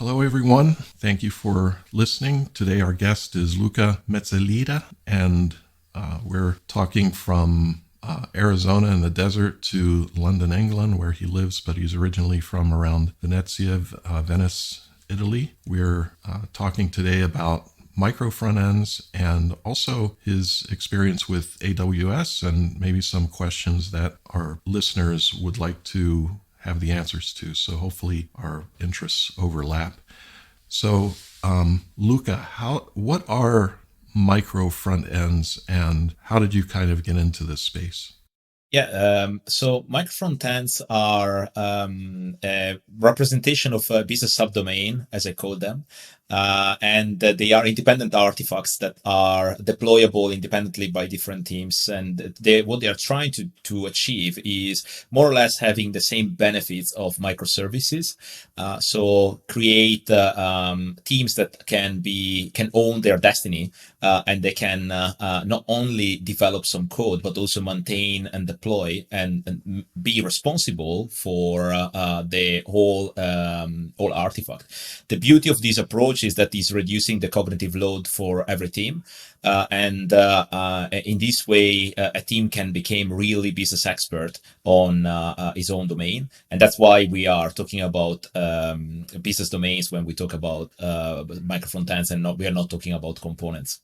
Hello, everyone. Thank you for listening. Today, our guest is Luca Mezzalira, and we're talking from Arizona in the desert to London, England, where he lives, but he's originally from around Venezia, Venice, Italy. We're talking today about micro front ends and also his experience with AWS and maybe some questions that our listeners would like to have the answers to. So hopefully our interests overlap. So Luca, what are micro front ends and how did you kind of get into this space? So micro frontends are a representation of a business subdomain, as I call them, and they are independent artifacts that are deployable independently by different teams. And what they are trying to achieve is more or less having the same benefits of microservices. So create teams that can own their destiny, and they can not only develop some code but also maintain and deploy and be responsible for the whole artifact. The beauty of this approach is that it's reducing the cognitive load for every team. And in this way, a team can become really business expert on his own domain. And that's why we are talking about business domains when we talk about micro frontends, and we are not talking about components.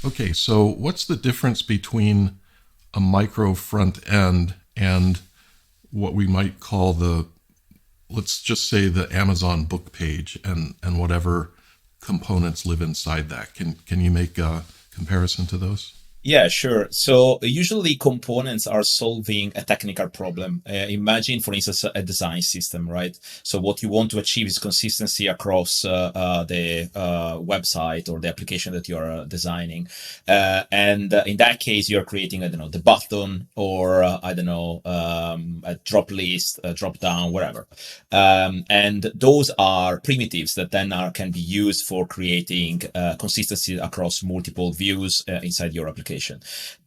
Okay, so what's the difference between a micro front end and what we might call let's just say the Amazon book page and whatever components live inside that? Can you make a comparison to those? Yeah, sure. So usually components are solving a technical problem. Imagine, for instance, a design system, right? So what you want to achieve is consistency across the website or the application that you are designing. And in that case, you're creating, I don't know, the button or, a drop list, a drop down, whatever. And those are primitives that then can be used for creating consistency across multiple views inside your application.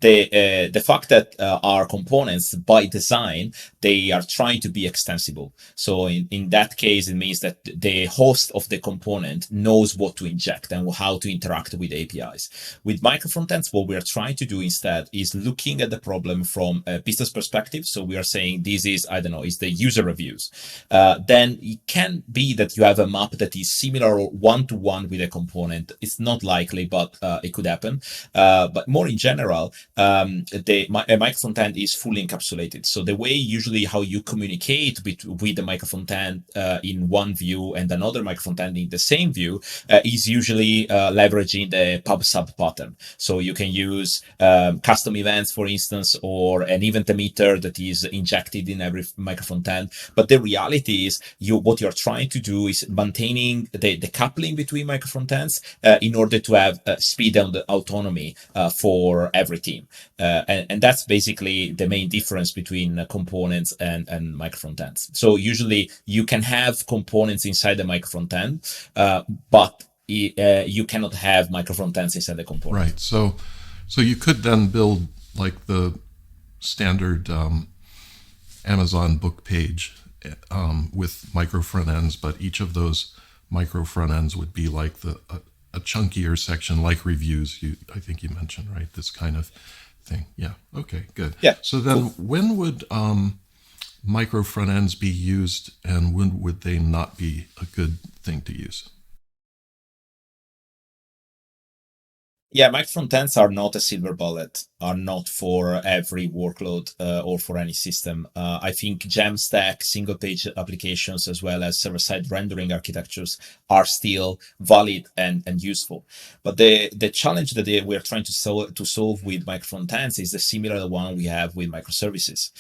The fact that our components by design, they are trying to be extensible. So in that case, it means that the host of the component knows what to inject and how to interact with APIs. With micro frontends, what we are trying to do instead is looking at the problem from a business perspective. So we are saying this is, is the user reviews. Then it can be that you have a map that is similar or one-to-one with a component. It's not likely, but it could happen. But more in general, a micro frontend is fully encapsulated. So the way usually how you communicate with the micro frontend in one view and another micro frontend in the same view is usually leveraging the pub sub pattern. So you can use custom events, for instance, or an event emitter that is injected in every micro frontend. But the reality is what you're trying to do is maintaining the coupling between micro frontends in order to have speed and autonomy for every team. And that's basically the main difference between components and micro frontends. So usually you can have components inside the micro frontend, but you cannot have micro frontends inside the component. Right. So you could then build like the standard Amazon book page with micro front ends, but each of those micro front ends would be like a chunkier section, like reviews. I think you mentioned, right? This kind of thing. Yeah. Okay. Good. Yeah. So then, when would micro front ends be used, and when would they not be a good thing to use? Yeah, micro frontends are not a silver bullet, are not for every workload or for any system. I think Jamstack, single page applications, as well as server side rendering architectures are still valid and useful. But the challenge that we are trying to solve with micro frontends is the similar one we have with microservices.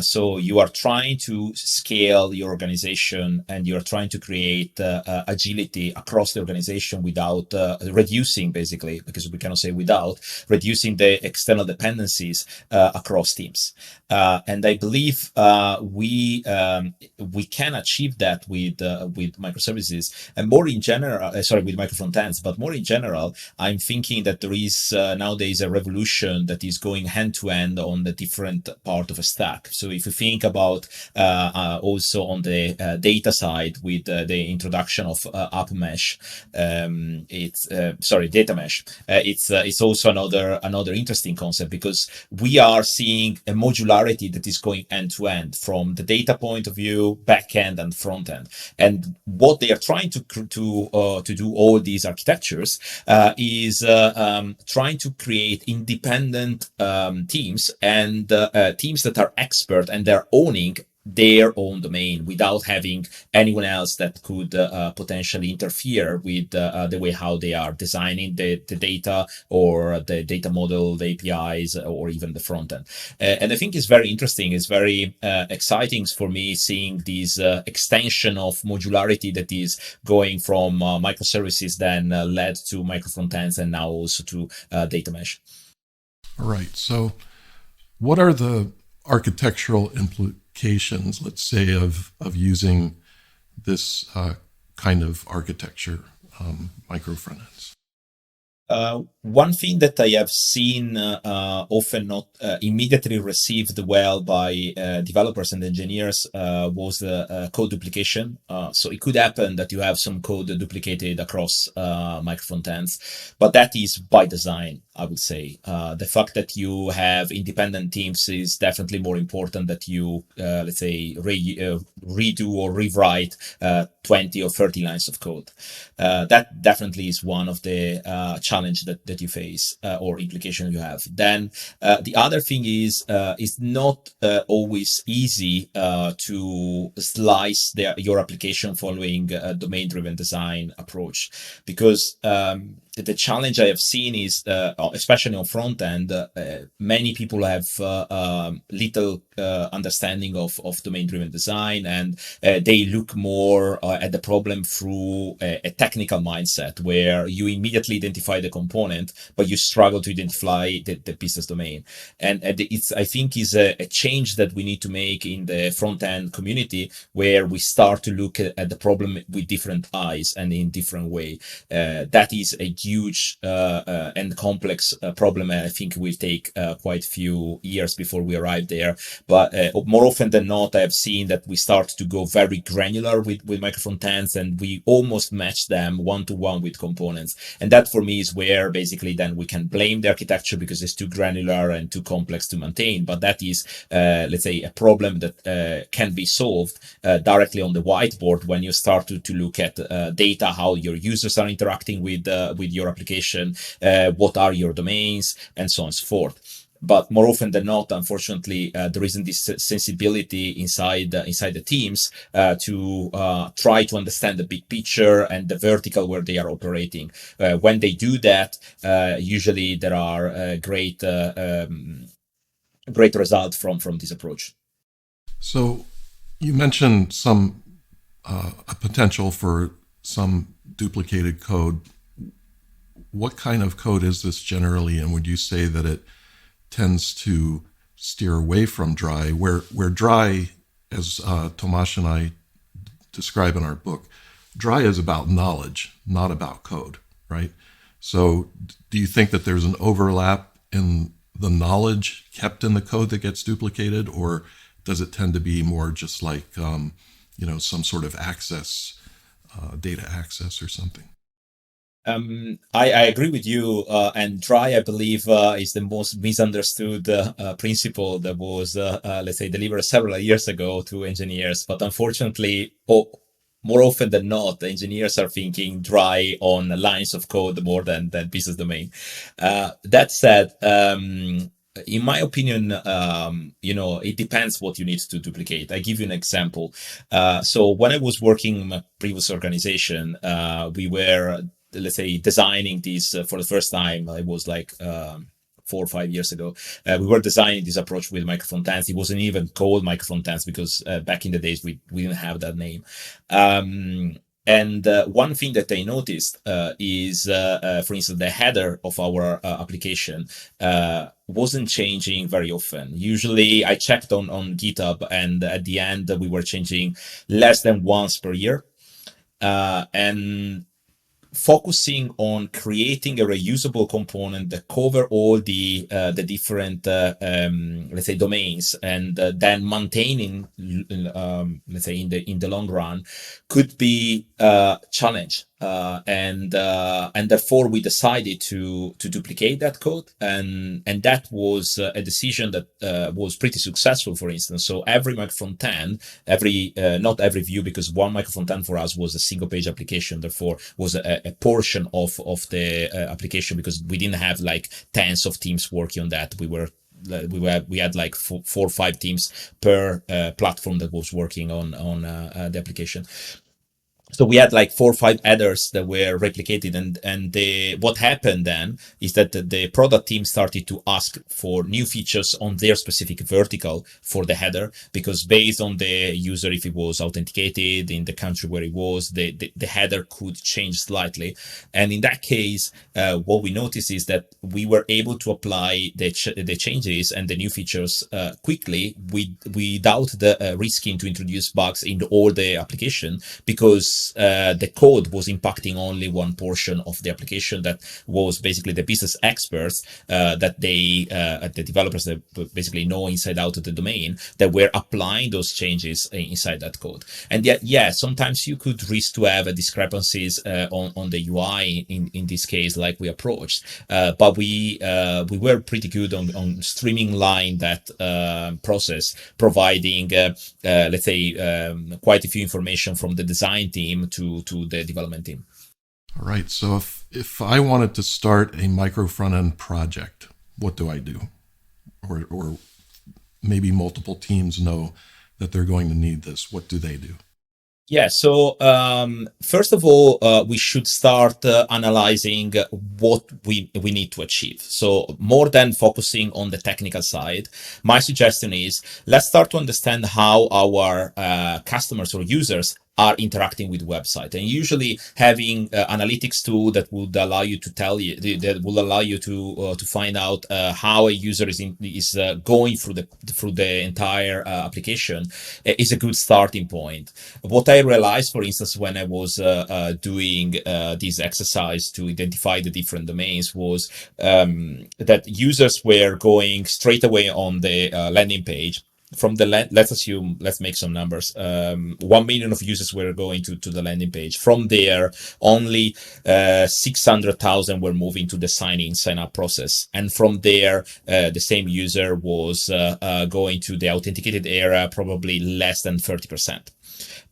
So you are trying to scale your organization and you're trying to create agility across the organization without reducing, basically, because because we cannot say without, reducing the external dependencies across teams. And I believe we can achieve that with microservices, and more in general, with micro frontends, but more in general, I'm thinking that there is nowadays a revolution that is going hand to hand on the different part of a stack. So if you think about also on the data side with the introduction of app mesh, data mesh, it's also another interesting concept, because we are seeing a modularity that is going end to end from the data point of view, back end and front end. And what they are trying to do all these architectures is trying to create independent teams and teams that are expert and they're owning their own domain without having anyone else that could potentially interfere with the way how they are designing the data or the data model, the APIs, or even the front end. And I think it's very interesting. It's very exciting for me seeing this extension of modularity that is going from microservices, then led to micro frontends, and now also to data mesh. All right. So what are the architectural implications, let's say, of using this kind of architecture, micro frontends? One thing that I have seen often not immediately received well by developers and engineers was the code duplication. So it could happen that you have some code duplicated across micro frontends, but that is by design, I would say. The fact that you have independent teams is definitely more important that you, let's say, redo or rewrite 20 or 30 lines of code. That definitely is one of the challenges that you face or implication you have. Then the other thing is it's not always easy to slice your application following a domain-driven design approach, because the challenge I have seen is, especially on front end, many people have little understanding of domain-driven design, and they look more at the problem through a technical mindset, where you immediately identify the component, but you struggle to identify the business domain. And it's, I think, is a change that we need to make in the front end community, where we start to look at the problem with different eyes and in different way. That is a huge and complex problem. And I think it will take quite a few years before we arrive there. But more often than not, I have seen that we start to go very granular with micro frontends, and we almost match them one-to-one with components. And that for me is where basically then we can blame the architecture because it's too granular and too complex to maintain. But that is, let's say, a problem that can be solved directly on the whiteboard when you start to look at data, how your users are interacting with your application, what are your domains, and so on and so forth. But more often than not, unfortunately, there isn't this sensibility inside the teams to try to understand the big picture and the vertical where they are operating. When they do that, usually there are great results from this approach. So you mentioned some a potential for some duplicated code. What kind of code is this generally, and would you say that it tends to steer away from dry, where dry, as Tomasz and I describe in our book, dry is about knowledge, not about code, right? So do you think that there's an overlap in the knowledge kept in the code that gets duplicated, or does it tend to be more just like, some sort of access, data access or something? I agree with you, and dry, I believe, is the most misunderstood principle that was, let's say, delivered several years ago to engineers. But unfortunately, more often than not, the engineers are thinking dry on lines of code more than business domain. That said, in my opinion, it depends what you need to duplicate. I give you an example. So when I was working in my previous organization, we were, let's say, designing this for the first time. It was like 4 or 5 years ago. We were designing this approach with micro frontends. It wasn't even called micro frontends because back in the days we didn't have that name. And one thing that I noticed is, for instance, the header of our application wasn't changing very often. Usually I checked on GitHub, and at the end we were changing less than once per year. And focusing on creating a reusable component that cover all the different let's say domains, and then maintaining let's say in the long run could be a challenge, and therefore we decided to duplicate that code, and that was a decision that was pretty successful. For instance, so every microfrontend, every not every view, because one microfrontend for us was a single page application, therefore was a portion of the application, because we didn't have like tens of teams working on that. We had like four or five teams per platform that was working on the application. So we had like 4 or 5 headers that were replicated, and what happened then is that the product team started to ask for new features on their specific vertical for the header, because based on the user, if it was authenticated in the country where it was, the header could change slightly. And in that case, what we noticed is that we were able to apply the changes and the new features quickly without the risking to introduce bugs in all the application, because the code was impacting only one portion of the application, that was basically the business experts that the developers that basically know inside out of the domain, that were applying those changes inside that code. And yet, yeah, sometimes you could risk to have discrepancies on the UI in this case, like we approached, but we were pretty good on streamlining that process, providing let's say quite a few information from the design team to the development team. All right. So if I wanted to start a micro front end project, what do I do? Or maybe multiple teams know that they're going to need this. What do they do? Yeah, so first of all, we should start analyzing what we need to achieve. So more than focusing on the technical side, my suggestion is let's start to understand how our customers or users are interacting with the website, and usually having analytics tool that would allow you to to find out how a user is going through the entire application is a good starting point. What I realized, for instance, when I was doing this exercise to identify the different domains, was that users were going straight away on the landing page. From the let's make some numbers. 1 million of users were going to the landing page. From there, only 600,000 were moving to the sign up process. And from there, the same user was going to the authenticated area, probably less than 30%.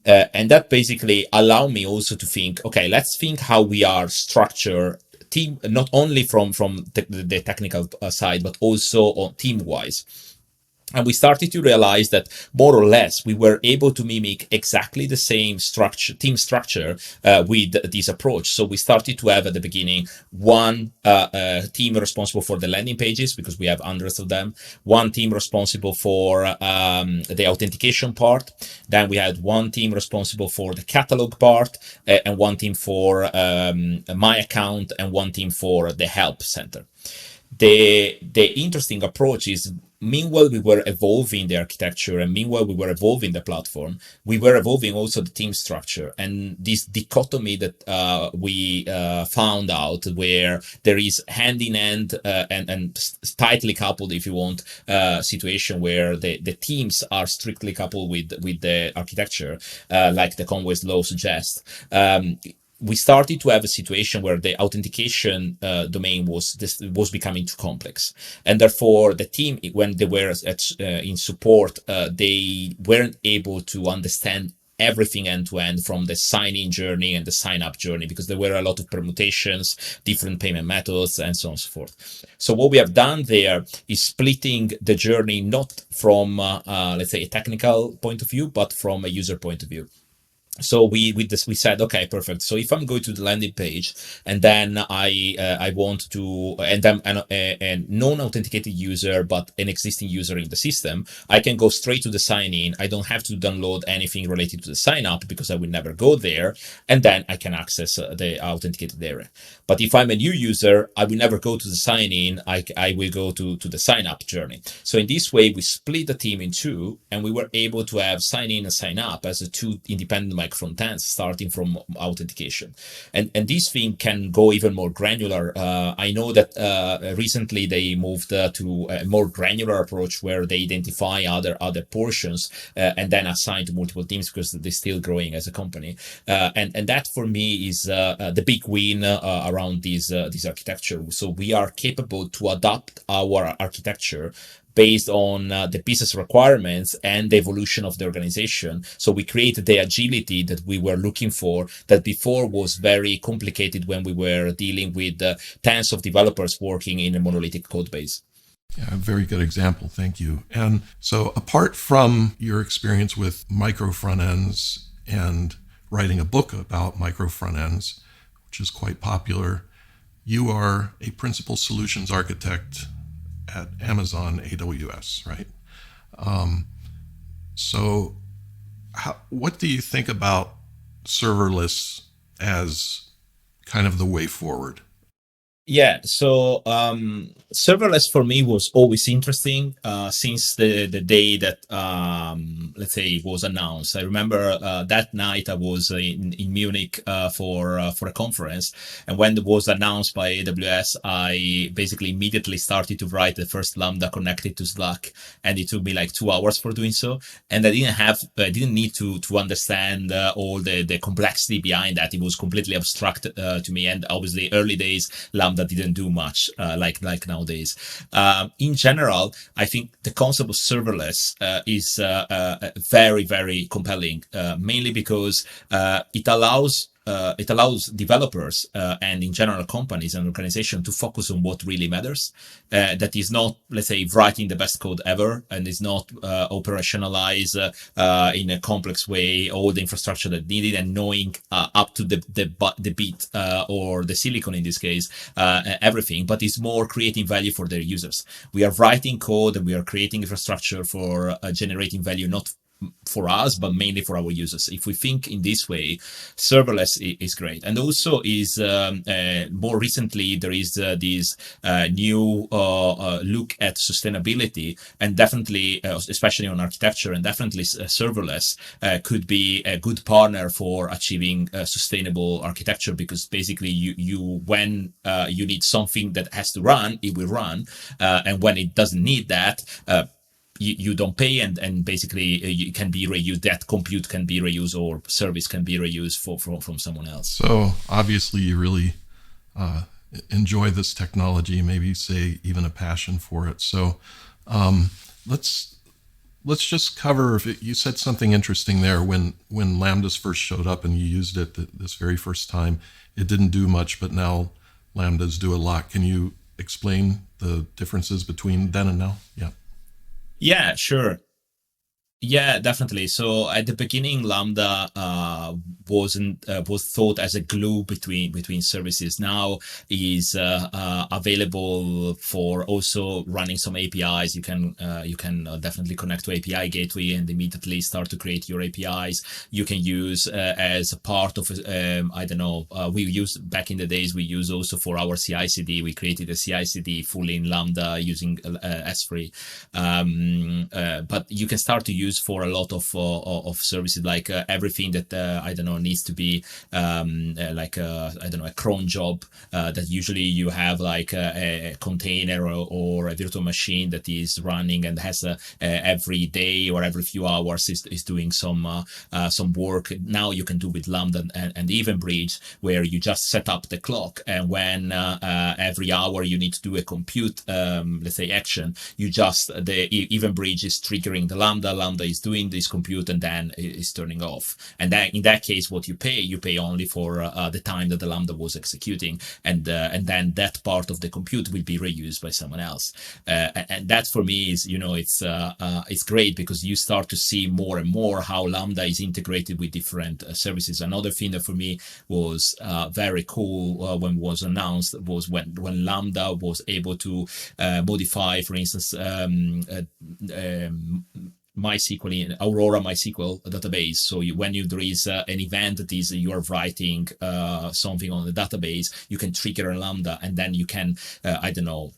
And that basically allowed me also to think, okay, let's think how we are structured team, not only from the technical side, but also on team wise. And we started to realize that more or less we were able to mimic exactly the same team structure with this approach. So we started to have at the beginning one team responsible for the landing pages, because we have hundreds of them, one team responsible for the authentication part. Then we had one team responsible for the catalog part, and one team for my account, and one team for the help center. The interesting approach is, meanwhile we were evolving the architecture, and meanwhile we were evolving the platform, we were evolving also the team structure. And this dichotomy that we found out, where there is hand in hand and tightly coupled, if you want, situation where the teams are strictly coupled with the architecture, like the Conway's law suggests. We started to have a situation where the authentication domain was becoming too complex, and therefore the team, when they were in support, they weren't able to understand everything end to end, from the sign-in journey and the sign-up journey, because there were a lot of permutations, different payment methods, and so on and so forth. So what we have done there is splitting the journey, not from let's say a technical point of view, but from a user point of view. So we said, okay, perfect. So if I'm going to the landing page and then I want to, and I'm a non-authenticated user but an existing user in the system, I can go straight to the sign in. I don't have to download anything related to the sign up because I will never go there, and then I can access the authenticated area. But if I'm a new user, I will never go to the sign in. I will go to the sign up journey. So in this way, we split the team in two, and we were able to have sign in and sign up as a two independent front ends starting from authentication. And this thing can go even more granular. I know that recently they moved to a more granular approach where they identify other portions and then assign to multiple teams because they're still growing as a company. And that for me is the big win around this architecture. So we are capable to adapt our architecture based on the business requirements and the evolution of the organization. So we created the agility that we were looking for, that before was very complicated when we were dealing with tens of developers working in a monolithic code base. Yeah, a very good example. Thank you. And so apart from your experience with micro front ends and writing a book about micro front ends, which is quite popular, you are a principal solutions architect at Amazon AWS, right? So what do you think about serverless as kind of the way forward? Yeah, so serverless for me was always interesting since the day that, let's say, it was announced. I remember that night I was in Munich for a conference, and when it was announced by AWS, I basically immediately started to write the first Lambda connected to Slack, and it took me like 2 hours for doing so. And I didn't need to understand all the complexity behind that. It was completely abstract to me, and obviously early days Lambda didn't do much like nowadays. In general, I think the concept of serverless is very, very compelling, mainly because it allows developers and in general companies and organizations to focus on what really matters. That is not, let's say, writing the best code ever, and is not operationalize in a complex way all the infrastructure that needed and knowing up to the bit or the silicon in this case, everything, but is more creating value for their users. We are writing code and we are creating infrastructure for generating value, not for us, but mainly for our users. If we think in this way, serverless is great. And also is more recently, there is this new look at sustainability, and definitely, especially on architecture, and definitely serverless could be a good partner for achieving sustainable architecture, because basically you when you need something that has to run, it will run. And when it doesn't need that, you don't pay, and basically it can be reused. That compute can be reused, or service can be reused from someone else. So obviously you really enjoy this technology, maybe say even a passion for it. So let's just cover, you said something interesting there when Lambdas first showed up and you used it this very first time. It didn't do much, but now Lambdas do a lot. Can you explain the differences between then and now? Yeah. Yeah, sure. Yeah, definitely. So at the beginning, Lambda was thought as a glue between services. Now is available for also running some APIs. You can definitely connect to API gateway and immediately start to create your APIs. You can use as a part of I don't know. We used back in the days. We used also for our CI/CD. We created a CI/CD fully in Lambda using S3. But you can start to use for a lot of services, like everything that I don't know needs to be like I don't know, a cron job that usually you have like a container or a virtual machine that is running and has every day or every few hours is doing some work. Now you can do with Lambda and EventBridge, where you just set up the clock, and when every hour you need to do a compute let's say action, you just the EventBridge is triggering the Lambda Lambda is doing this compute and then is turning off. And then in that case, what you pay only for the time that the Lambda was executing, and then that part of the compute will be reused by someone else. And that for me is, it's great, because you start to see more and more how Lambda is integrated with different services. Another thing that for me was very cool when it was announced was when Lambda was able to modify, for instance, MySQL in Aurora MySQL database. So when there is an event that is you are writing something on the database, you can trigger a Lambda, and then you can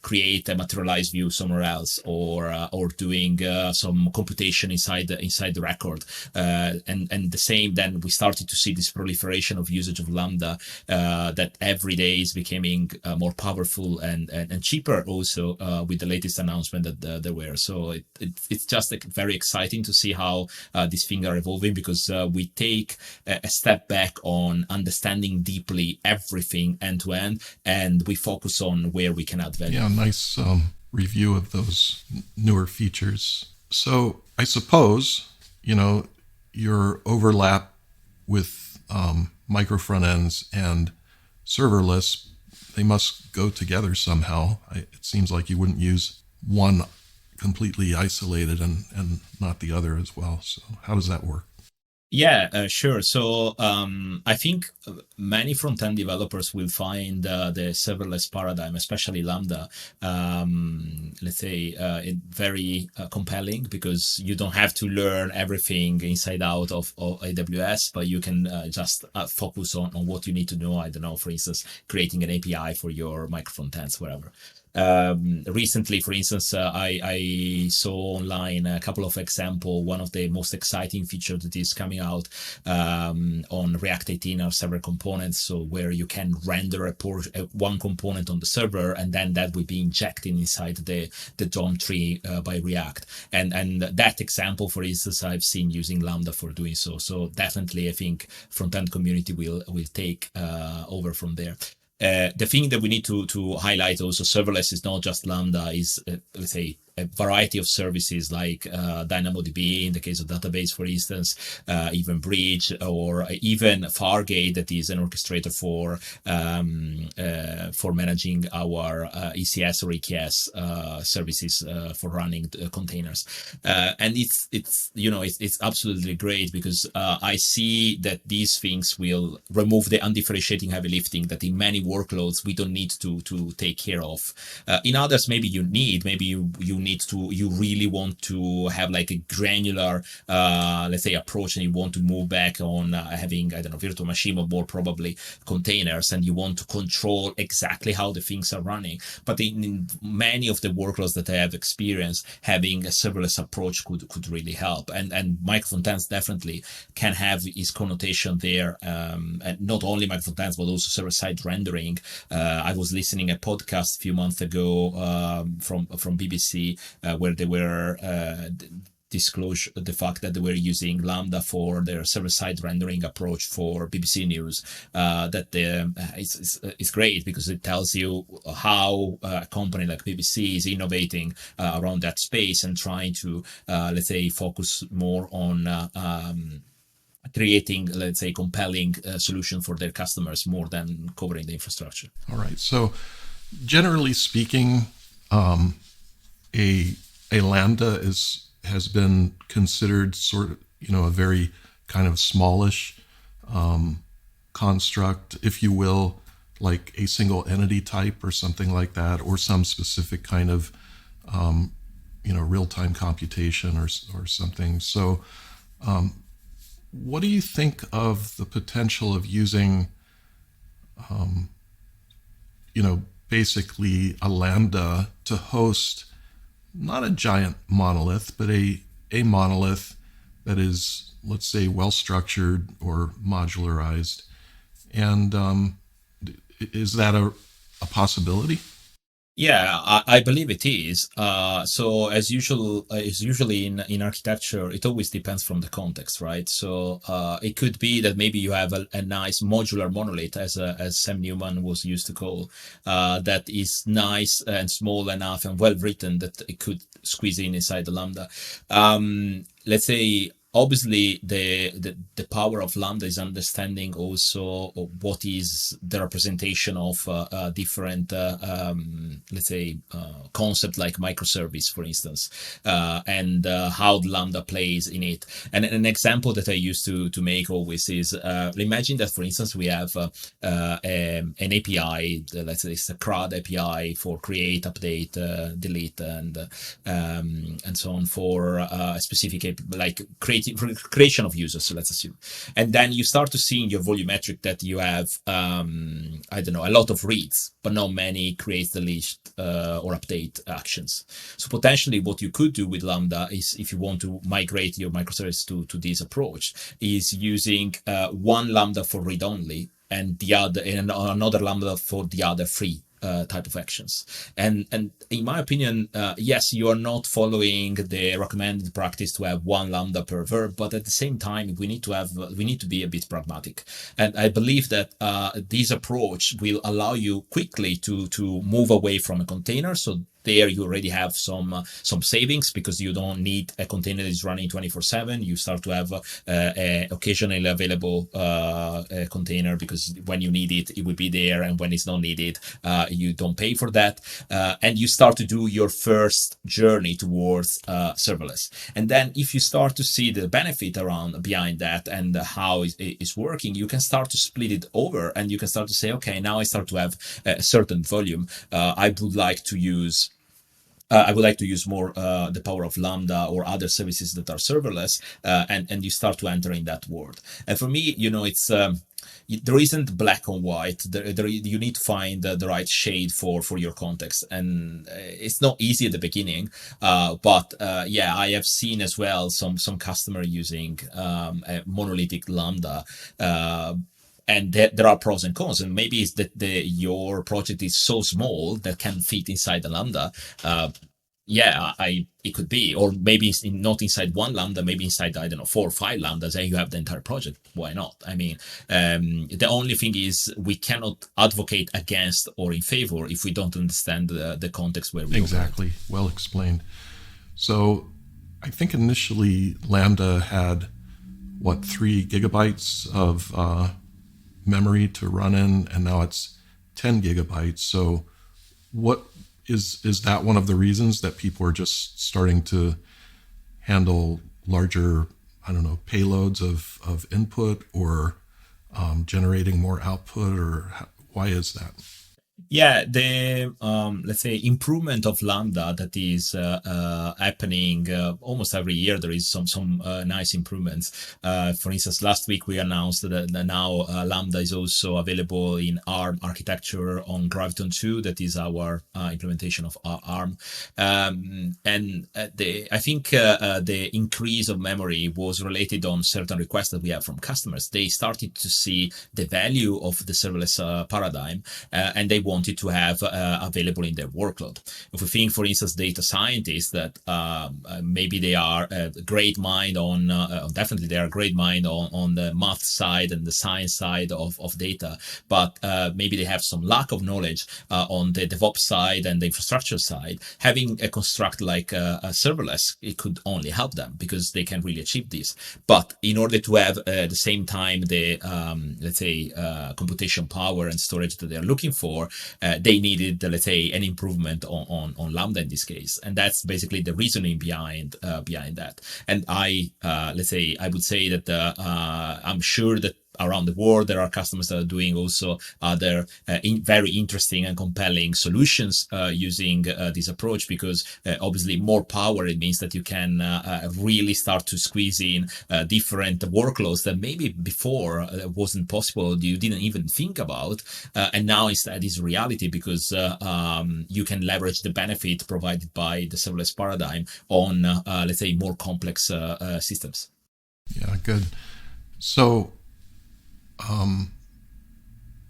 create a materialized view somewhere else, or doing some computation inside the record. And the same, then we started to see this proliferation of usage of Lambda that every day is becoming more powerful and cheaper also with the latest announcement that there were. So it's just very exciting to see how these things are evolving, because we take a step back on understanding deeply everything end to end, and we focus on where we can add value. Yeah, nice review of those newer features. So I suppose, your overlap with micro front ends and serverless, they must go together somehow. It seems like you wouldn't use one completely isolated and not the other as well. So how does that work? Yeah, sure. So I think many front-end developers will find the serverless paradigm, especially Lambda, it very compelling, because you don't have to learn everything inside out of AWS, but you can just focus on what you need to know. I don't know, for instance, creating an API for your micro front-ends, wherever. Recently, for instance, I saw online a couple of examples. One of the most exciting features that is coming out on React 18 are server components, so where you can render one component on the server, and then that will be injected inside the DOM tree by React. And that example, for instance, I've seen using Lambda for doing so. So definitely, I think front-end community will take over from there. The thing that we need to highlight also, serverless is not just Lambda, is a variety of services like DynamoDB in the case of database, for instance, even Bridge, or even Fargate, that is an orchestrator for managing our ECS or EKS services for running containers. And it's absolutely great, because I see that these things will remove the undifferentiating heavy lifting that in many workloads we don't need to take care of. In others, maybe you really want to have like a granular, approach, and you want to move back on having, virtual machine, or more probably containers, and you want to control exactly how the things are running. But in many of the workloads that I have experienced, having a serverless approach could really help. And microfrontends definitely can have its connotation there, and not only microfrontends, but also server-side rendering. I was listening a podcast a few months ago from BBC, where they were disclose the fact that they were using Lambda for their server-side rendering approach for BBC News. It's great, because it tells you how a company like BBC is innovating around that space, and trying to focus more on creating, compelling solution for their customers, more than covering the infrastructure. All right. So generally speaking, a Lambda has been considered sort of, a very kind of smallish construct, if you will, like a single entity type or something like that, or some specific kind of, real-time computation or something. So what do you think of the potential of using, basically a Lambda to host not a giant monolith, but a monolith that is, let's say, well-structured or modularized? And is that a possibility? Yeah, I believe it is. So as usually in architecture, it always depends from the context, right? So it could be that maybe you have a nice modular monolith, as Sam Newman was used to call, that is nice and small enough and well written that it could squeeze in inside the Lambda. Let's say. Obviously, the power of Lambda is understanding also of what is the representation of different, let's say, concept like microservice, for instance, and how the Lambda plays in it. And an example that I used to make always is imagine that, for instance, we have an API, let's say it's a CRUD API for create, update, delete, and so on for a specific like creation of users. So let's assume, and then you start to see in your volumetric that you have I don't know, a lot of reads, but not many create, delete, or update actions. So potentially, what you could do with Lambda is, if you want to migrate your microservice to this approach, is using one Lambda for read only and the other, and another Lambda for the other three type of actions. And in my opinion, yes, you are not following the recommended practice to have one Lambda per verb, but at the same time, we need to be a bit pragmatic. And I believe that this approach will allow you quickly to move away from a container. So there you already have some savings, because you don't need a container that is running 24/7. You start to have a occasionally available container, because when you need it, it will be there, and when it's not needed, you don't pay for that, and you start to do your first journey towards serverless. And then if you start to see the benefit around behind that and how it's working, you can start to split it over, and you can start to say, okay, now I start to have a certain volume. I would like to use more the power of Lambda or other services that are serverless, and you start to enter in that world. And for me, it's there isn't black and white. You need to find the right shade for your context, and it's not easy at the beginning. But yeah, I have seen as well some customer using a monolithic Lambda. And there are pros and cons, and maybe it's that your project is so small that can fit inside the Lambda. Yeah, it could be, or maybe it's not inside one Lambda, maybe inside, I don't know, 4 or 5 Lambdas, and you have the entire project. Why not? I mean, the only thing is we cannot advocate against or in favor if we don't understand the context where we Exactly. operate. Well explained. So I think initially Lambda had, 3 gigabytes of memory to run in, and now it's 10 gigabytes. So what is that one of the reasons that people are just starting to handle larger, I don't know, payloads of input, or generating more output, or why is that? Yeah, the let's say improvement of Lambda that is happening almost every year. There is some nice improvements. For instance, last week we announced that now Lambda is also available in ARM architecture on Graviton 2. That is our implementation of ARM, and I think the increase of memory was related on certain requests that we have from customers. They started to see the value of the serverless paradigm, and they wanted to have available in their workload. If we think, for instance, data scientists, that maybe they are a great mind on, definitely they are a great mind on the math side and the science side of data, but maybe they have some lack of knowledge on the DevOps side and the infrastructure side. Having a construct like a serverless, it could only help them, because they can really achieve this. But in order to have at the same time the let's say computation power and storage that they're looking for, they needed, let's say, an improvement on Lambda in this case, and that's basically the reasoning behind that. And let's say, I would say that I'm sure that around the world there are customers that are doing also other very interesting and compelling solutions using this approach, because obviously more power, it means that you can really start to squeeze in different workloads that maybe before wasn't possible, you didn't even think about, and now instead is reality, because you can leverage the benefit provided by the serverless paradigm on let's say more complex systems. Yeah, good. So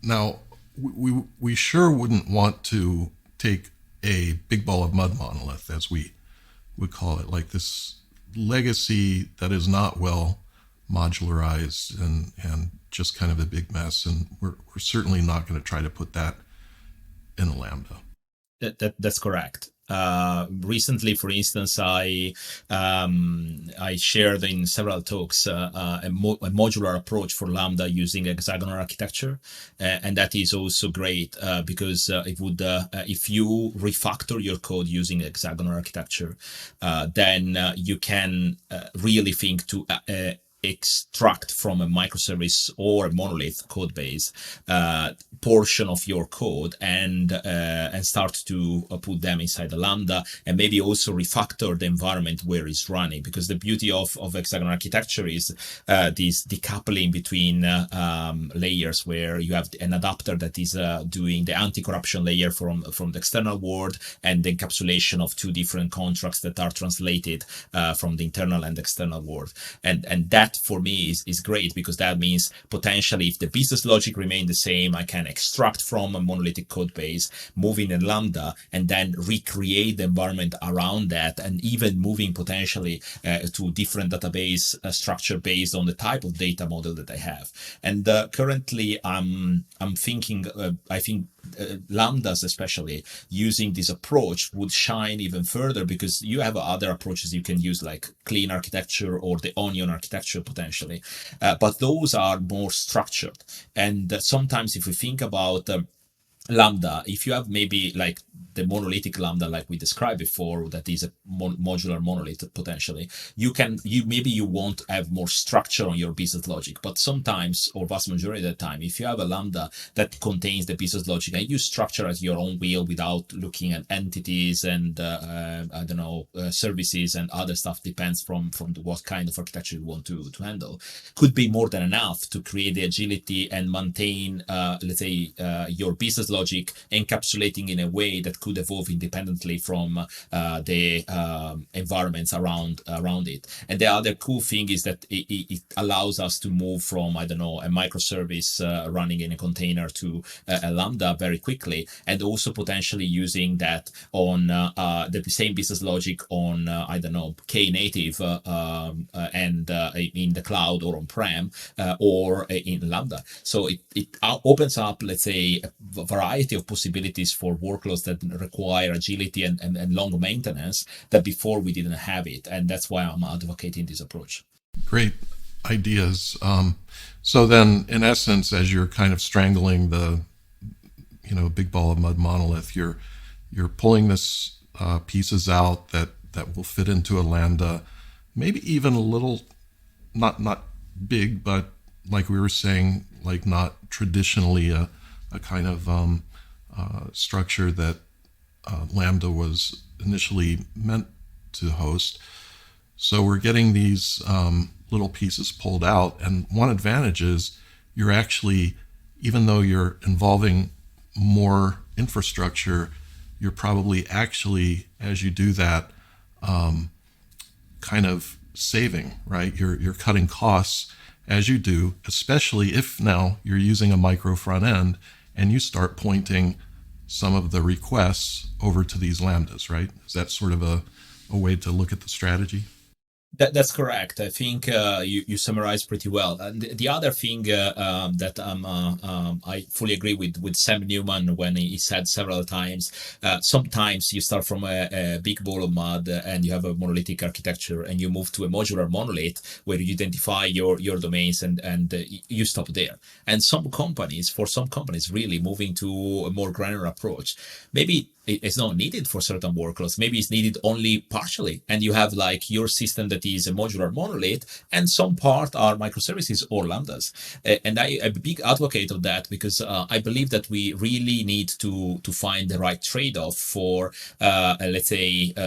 now we sure wouldn't want to take a big ball of mud monolith, as we would call it, like this legacy that is not well modularized and just kind of a big mess. And we're certainly not going to try to put that in a Lambda. That's correct. Recently, for instance, I shared in several talks a modular approach for Lambda using hexagonal architecture, and that is also great because it would if you refactor your code using hexagonal architecture, then you can really think to extract from a microservice or a monolith code base portion of your code and start to put them inside the Lambda, and maybe also refactor the environment where it's running, because the beauty of hexagonal architecture is this decoupling between layers, where you have an adapter that is doing the anti-corruption layer from the external world, and the encapsulation of two different contracts that are translated from the internal and external world. And that for me is great, because that means potentially if the business logic remain the same, I can extract from a monolithic code base, move in a Lambda, and then recreate the environment around that, and even moving potentially to different database structure based on the type of data model that I have. And currently I'm thinking, I think Lambdas, especially using this approach, would shine even further, because you have other approaches you can use, like clean architecture or the onion architecture potentially, but those are more structured. And sometimes if we think about Lambda, if you have maybe like the monolithic Lambda like we described before, that is a modular monolith potentially, you want to have more structure on your business logic. But sometimes, or vast majority of the time, if you have a Lambda that contains the business logic and you structure at your own will without looking at entities and services and other stuff, depends from what kind of architecture you want to handle, could be more than enough to create the agility and maintain your business logic encapsulating in a way that could evolve independently from the environments around it. And the other cool thing is that it allows us to move from, a microservice running in a container to a Lambda very quickly, and also potentially using that on the same business logic on, Knative and in the cloud or on-prem or in Lambda. So it opens up, let's say, a variety of possibilities for workloads that require agility and long maintenance that before we didn't have it. And that's why I'm advocating this approach. Great ideas. So then, in essence, as you're kind of strangling the, big ball of mud monolith, you're pulling this pieces out that will fit into a Lambda, maybe even a little, not big, but like we were saying, like not traditionally a kind of structure that Lambda was initially meant to host. So we're getting these little pieces pulled out. And one advantage is you're actually, even though you're involving more infrastructure, you're probably actually, as you do that, kind of saving, right? You're cutting costs as you do, especially if now you're using a micro front end and you start pointing some of the requests over to these Lambdas, right? Is that sort of a way to look at the strategy? That's correct. I think you summarized pretty well. And the other thing that I fully agree with Sam Newman when he said several times, sometimes you start from a big ball of mud and you have a monolithic architecture, and you move to a modular monolith where you identify your domains and you stop there. And for some companies, really moving to a more granular approach, maybe it's not needed for certain workloads. Maybe it's needed only partially. And you have like your system that is a modular monolith, and some part are microservices or Lambdas. And I'm a big advocate of that, because I believe that we really need to find the right trade-off for,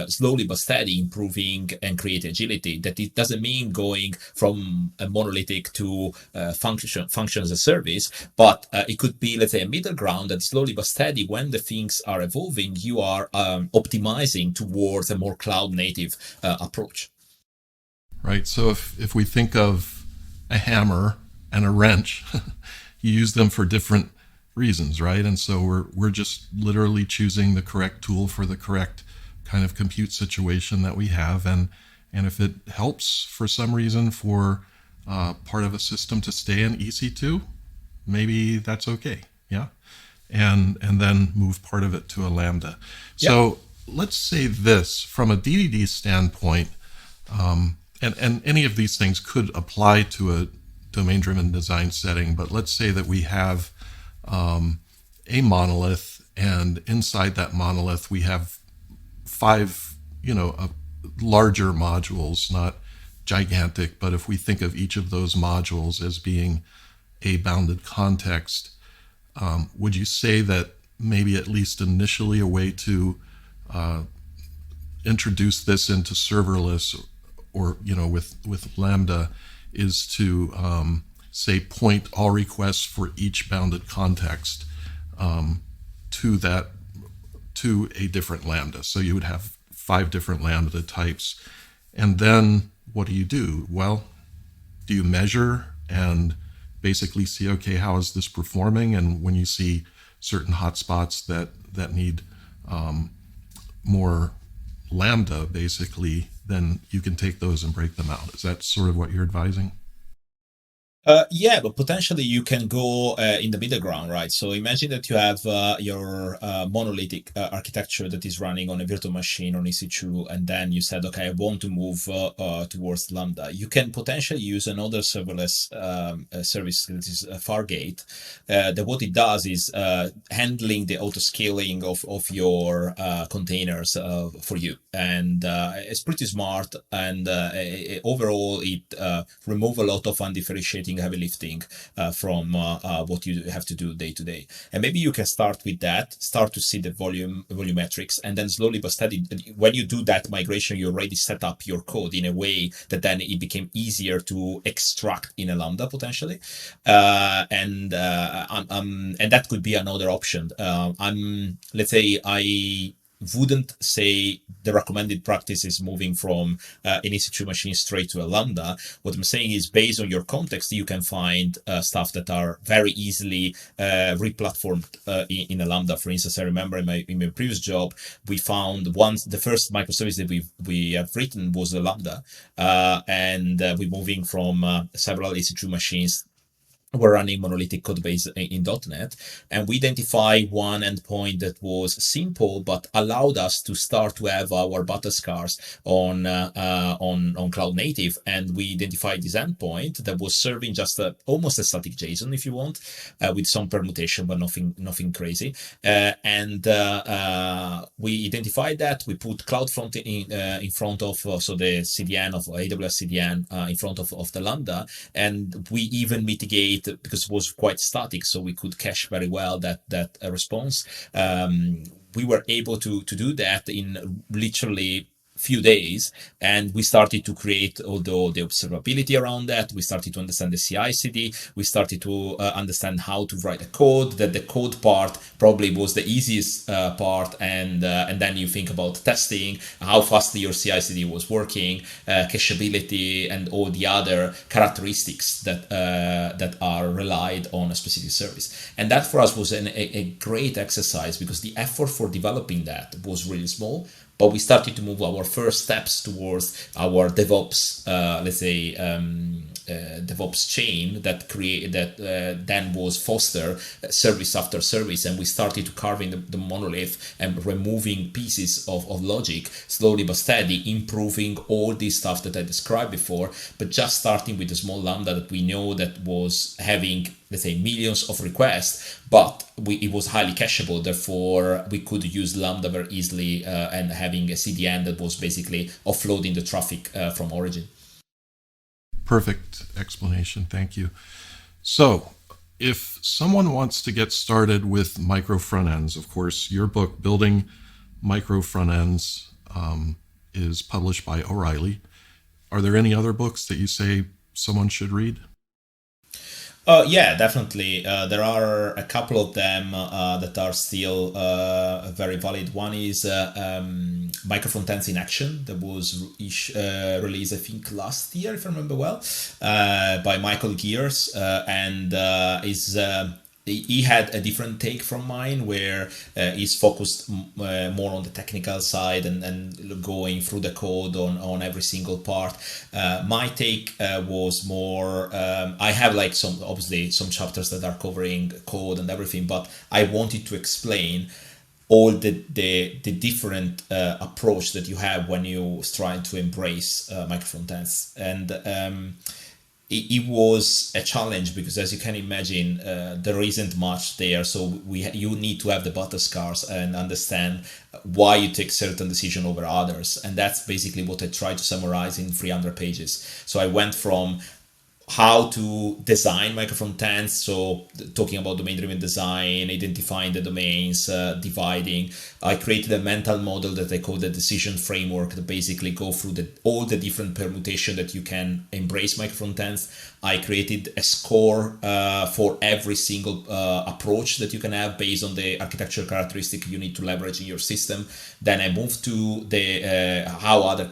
slowly but steady improving and create agility. That it doesn't mean going from a monolithic to function as a service, but it could be, let's say, a middle ground that slowly but steady, when the things are evolving, you are optimizing towards a more cloud native approach. Right. So if we think of a hammer and a wrench, you use them for different reasons, right? And so we're just literally choosing the correct tool for the correct kind of compute situation that we have, and if it helps for some reason for part of a system to stay in EC2, maybe that's okay, yeah, and then move part of it to a Lambda. Yeah. So let's say this from a DDD standpoint, and any of these things could apply to a domain-driven design setting, but let's say that we have a monolith, and inside that monolith we have five, larger modules, not gigantic, but if we think of each of those modules as being a bounded context, would you say that maybe at least initially a way to introduce this into serverless, or with Lambda, is to say point all requests for each bounded context to a different Lambda? So you would have 5 different Lambda types, and then what do? Well, do you measure and basically see, okay, how is this performing? And when you see certain hotspots that need more Lambda, basically, then you can take those and break them out. Is that sort of what you're advising? Yeah, but potentially you can go in the middle ground, right? So imagine that you have your monolithic architecture that is running on a virtual machine on EC2, and then you said, okay, I want to move towards Lambda. You can potentially use another serverless service that is Fargate. That what it does is handling the auto scaling of your containers for you, and it's pretty smart. And overall, it removes a lot of undifferentiating heavy lifting from what you have to do day to day. And maybe you can start with that, start to see the volumetrics, and then slowly but steady, when you do that migration, you already set up your code in a way that then it became easier to extract in a Lambda potentially. And that could be another option. Let's say I wouldn't say the recommended practice is moving from an EC2 machine straight to a Lambda. What I'm saying is, based on your context, you can find stuff that are very easily replatformed in a Lambda. For instance, I remember in my previous job, we found the first microservice that we have written was a Lambda, and we're moving from several EC2 machines. We're running monolithic code base in .NET, and we identify one endpoint that was simple but allowed us to start to have our battle scars on cloud native. And we identified this endpoint that was serving just almost a static JSON, if you want, with some permutation, but nothing crazy. And we identified that. We put CloudFront in front of so the CDN of AWS CDN in front of the Lambda, and we even mitigate, because it was quite static, so we could cache very well that response. We were able to do that in literally few days, and we started to create all the observability around that. We started to understand the CI/CD. We started to understand how to write a code. That the code part probably was the easiest part, and then you think about testing, how fast your CI/CD was working, cacheability, and all the other characteristics that are relied on a specific service. And that for us was a great exercise, because the effort for developing that was really small. But we started to move our first steps towards our DevOps, DevOps chain that then was foster service after service, and we started to carve in the monolith and removing pieces of logic slowly but steady, improving all this stuff that I described before, but just starting with a small Lambda that we know that was having, let's say, millions of requests, but it was highly cacheable. Therefore, we could use Lambda very easily and having a CDN that was basically offloading the traffic from origin. Perfect explanation. Thank you. So if someone wants to get started with micro front ends, of course, your book, Building Micro Front Ends, is published by O'Reilly. Are there any other books that you say someone should read? Yeah, definitely. There are a couple of them that are still very valid. One is Micro Frontends in Action, that was released, I think, last year, if I remember well, by Michael Gears, and is he had a different take from mine, where he's focused more on the technical side and going through the code on every single part. My take was more, I have like some, obviously some chapters that are covering code and everything, but I wanted to explain all the different approach that you have when you try to embrace microfrontends. And it was a challenge, because as you can imagine, there isn't much there. So you need to have the butterscotch and understand why you take certain decision over others. And that's basically what I tried to summarize in 300 pages. So I went from how to design microfrontends, so talking about domain-driven design, identifying the domains, dividing. I created a mental model that I call the decision framework, that basically go through all the different permutation that you can embrace microfrontends. I created a score for every single approach that you can have based on the architectural characteristic you need to leverage in your system. Then I moved to the how other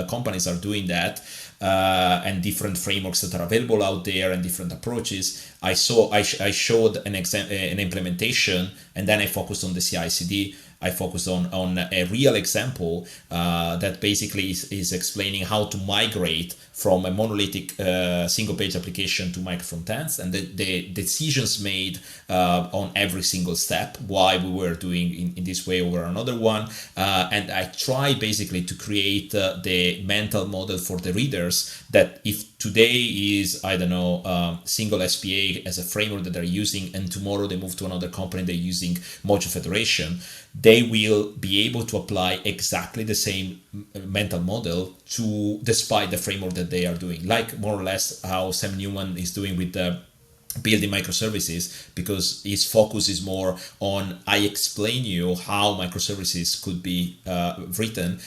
companies are doing that. And different frameworks that are available out there and different approaches. I showed an implementation, and then I focused on the CI/CD. I focused on a real example that basically is explaining how to migrate from a monolithic single-page application to microfrontends, and the decisions made on every single step, why we were doing in this way over another one. And I try basically to create the mental model for the readers, that if today is, I don't know, single SPA as a framework that they're using, and tomorrow they move to another company, they're using Module Federation, they will be able to apply exactly the same mental model despite the framework that they are doing, like more or less how Sam Newman is doing with the building microservices, because his focus is more on, I explain you how microservices could be written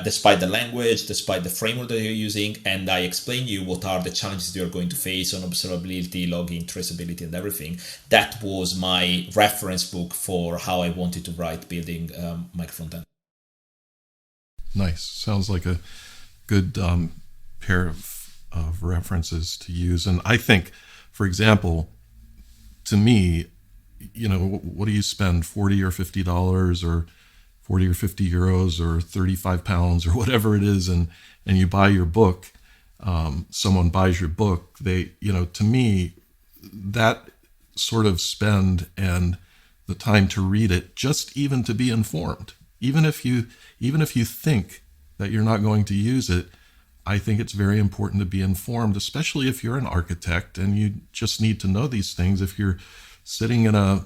despite the language, despite the framework that you're using, and I explain you what are the challenges you're going to face on observability, logging, traceability, and everything. That was my reference book for how I wanted to write building microfrontend. Nice. Sounds like a good pair of references to use. And I think, for example, to me, what do you spend, $40 or $50 or 40 or 50 euros or 35 pounds or whatever it is, and you buy your book, someone buys your book, to me, that sort of spend and the time to read it, just even to be informed, even if you think that you're not going to use it, I think it's very important to be informed, especially if you're an architect and you just need to know these things. If you're sitting in a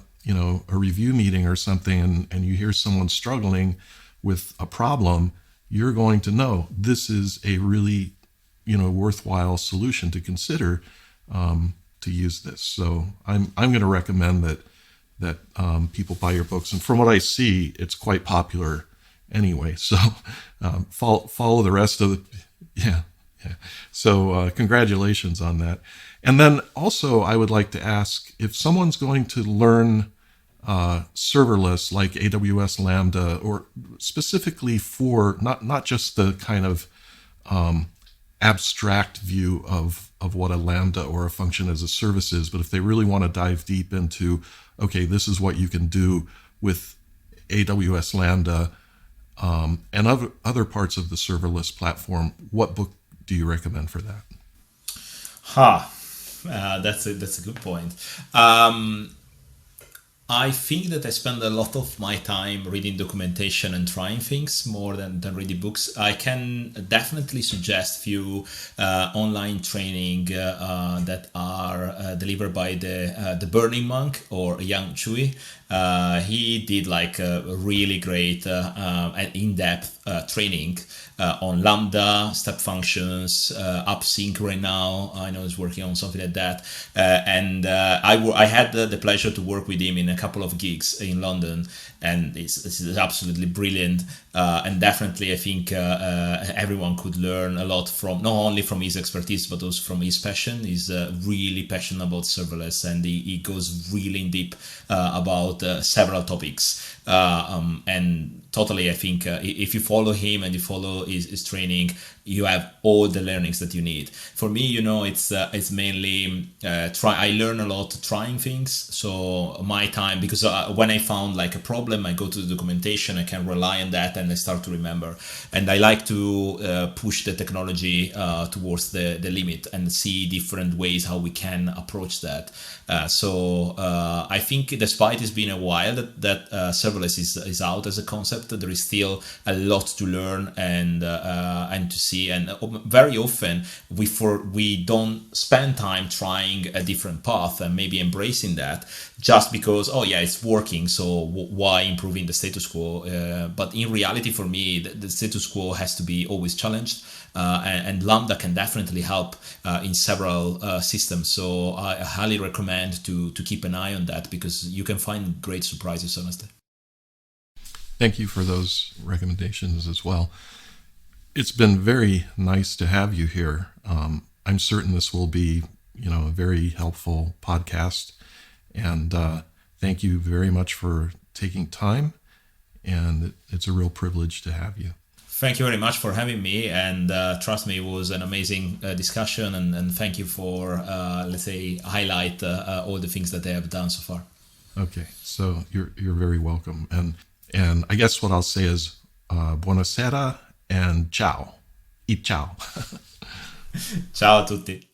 review meeting or something and you hear someone struggling with a problem, you're going to know this is a really, worthwhile solution to consider to use this. So I'm going to recommend that people buy your books. And from what I see, it's quite popular anyway. So follow the rest of the... Yeah. So congratulations on that. And then also I would like to ask, if someone's going to learn serverless like AWS Lambda, or specifically for not just the kind of abstract view of what a Lambda or a function as a service is, but if they really want to dive deep into, okay, this is what you can do with AWS Lambda, and other parts of the serverless platform, what book do you recommend for that? That's a good point. I think that I spend a lot of my time reading documentation and trying things more than reading books. I can definitely suggest few online training that are delivered by the Burning Monk or Yang Chui. He did like a really great and in-depth training on Lambda, step functions, AppSync right now. I know he's working on something like that. And I had the pleasure to work with him in a couple of gigs in London, and it's absolutely brilliant. And definitely I think everyone could learn a lot from, not only from his expertise, but also from his passion. He's really passionate about serverless, and he goes really in deep about several topics. And totally. I think if you follow him and you follow his training, you have all the learnings that you need. For me, it's mainly try. I learn a lot trying things. So my time, because when I found like a problem, I go to the documentation. I can rely on that, and I start to remember. And I like to push the technology towards the limit and see different ways how we can approach that. So I think despite it's been a while that serverless is out as a concept, there is still a lot to learn and to see. And very often we don't spend time trying a different path and maybe embracing that just because it's working. So why improving the status quo? But in reality, for me, the status quo has to be always challenged. And Lambda can definitely help in several systems. So I highly recommend to keep an eye on that, because you can find great surprises, honestly. Thank you for those recommendations as well. It's been very nice to have you here. I'm certain this will be, a very helpful podcast. And thank you very much for taking time. And it's a real privilege to have you. Thank you very much for having me, and trust me, it was an amazing discussion, and thank you for, let's say, highlight all the things that they have done so far. Okay, so you're very welcome. And I guess what I'll say is buonasera and ciao. E ciao. Ciao a tutti.